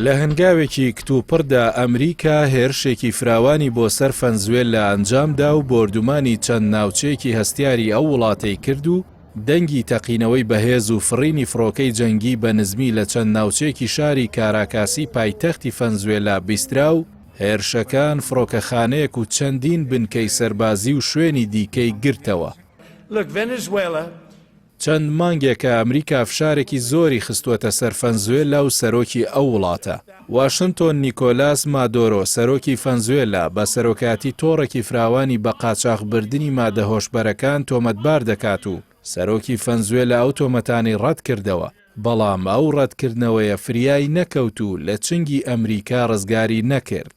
لە هەنگاوێکی کتوپڕدا ئەمریکا هێرشێکی فراوانی بۆ سەر ڤەنزوێلا ئەنجامدا و بۆردومانی چەند ناوچەیەکی هەستیاری ئەو وڵاتەی کرد و دەنگی تەقینەوەی بەهێز و فڕینی فڕۆکەی جەنگی بە نزمی لە چەند ناوچەیەکی شاری کاراکاسی پایتەختی ڤەنزوێلا بیسترا و هێرشەکان فڕۆکەخانەیەک و چەندین بنکەی سەربازی و شوێنی دیکەی گرتەوە. چەند مانگێکە ئەمریکا فشارێکی زۆری خستووەتە سەر ڤەنزوێلا و سەرۆکی ئەو وڵاتە. واشنتۆن نیکۆلاس مادۆرۆ سەرۆکی ڤەنزوێلا بە سەرۆکاتی تۆڕێکی فراوانی بە قاچاغبردنی مادە هۆشبەرەکان تۆمەتبار دەکات و سەرۆکی ڤەنزوێلا ئەو تۆمەتانی ڕەت کردەوە، بەڵام ئەو ڕەتکردنەوەیە فریای نەکەوت و لە چنگی ئەمریکا ڕزگاری نەکرد.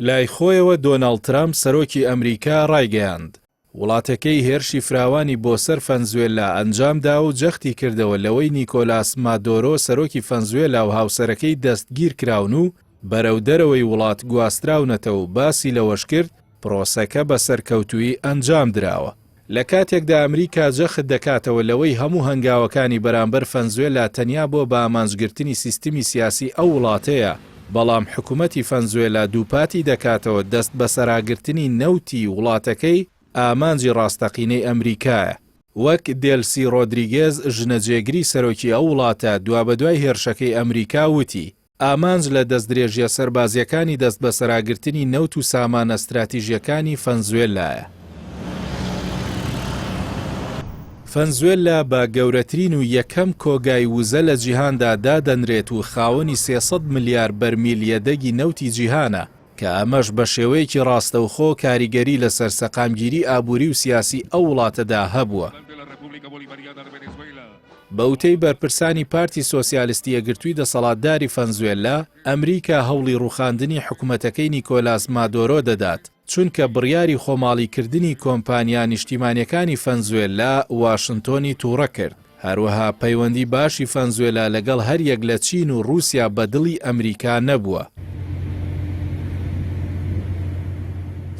لای خۆیەوە دۆناڵد ترامپ سەرۆکی ئەمریکا ڕایگەیاند وڵاتەکەی هێرشی فراوانی بۆ سەر ڤەنزوێلا ئەنجامدا و جەختی کردەوە لەوەی نیکۆلاس مادۆرۆ سەرۆکی ڤەنزوێلا و هاوسەرەکەی دەستگیر کراون و بەرەو دەرەوەی وڵات گواستراونەتەوە و باسی لەوەش کرد پرۆسەکە بە سەرکەوتووی ئەنجام دراوە. لە کاتێکدا ئەمریکا جەخت دەکاتەوە لەوەی هەموو هەنگاوەکانی بەرامبەر ڤەنزوێلا تەنیا بۆ بە ئامانجگرتنی سیستمی سیاسی ئەو وڵاتەیە، بەڵام حکوومەتی ڤەنزوێلا دووپاتی دەکاتەوە دەست بە سەراگرتنی نەوتی وڵاتەکەی ئامانجی ڕاستەقینەی ئەمریکایە. وەک دێلسی ڕۆدریگێز ژنەجێگری سەرۆکی ئەو وڵاتە دوابەدوای هێرشەکەی ئەمریکا وتی ئامانج لە دەستدرێژیە سەربازیەکانی دەست بە سەراگرتنی نەوت و سامانە استراتیژیەکانی ڤەنزوێلایە. ڤەنزوێلا بە گەورەترین و یەکەم کۆگای وزە لە جیهاندا دادەنرێت و خاوەنی 300 ملیار بەرمیل یەدەگی نەوتی جیهانە کە ئەمەش بە شێوەیەکی ڕاستەوخۆ کاریگەری لە سەرسەقامگیری ئابووری و سیاسی ئەو وڵاتەدا هەبووە. بەوتەی بەرپرسانی پارتی سۆسیالیستی یەکگرتووی دەسەڵاتداری ڤەنزوێلا، ئەمریکا هەوڵی ڕووخاندنی حکوومەتەکەی نیکۆلاس مادۆرۆ دەدات، چونکە بڕیاری خۆماڵیکردنی کۆمپانیا نیشتیمانیەکانی ڤەنزوێلا واشنتۆنی تووڕە کرد. هەروەها پەیوەندی باشی ڤەنزوێلا لەگەڵ هەریەک لە چین و رووسیا بە دڵی ئەمریکا نەبووە.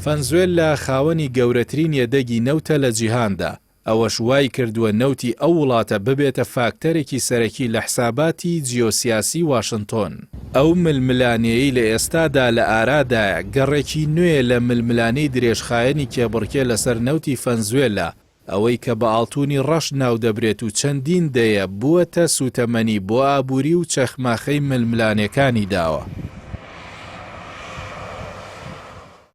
ڤەنزوێلا خاوەنی گەورەترین یەدەگی نەوتە لە جیهاندا، ئەوەش وای کردووە نەوتی ئەو وڵاتە ببێتە فاکتەرێکی سەرەکی لە حساباتی جیۆسیاسی واشنتۆن. ئەو ململانەیەی لە ئێستادا لە ئارادایە گەڕێکی نوێ لە ململانەی درێژخایەنی کێبڕکێ لەسەر نەوتی ڤەنزوێلا، ئەوەی کە بە ئاڵتوونی ڕەش ناو دەبرێت و چەندین دەیە بووەتە سوتەمەنی بۆ ئابووری و چەخماخەی ململانەکانی داوە.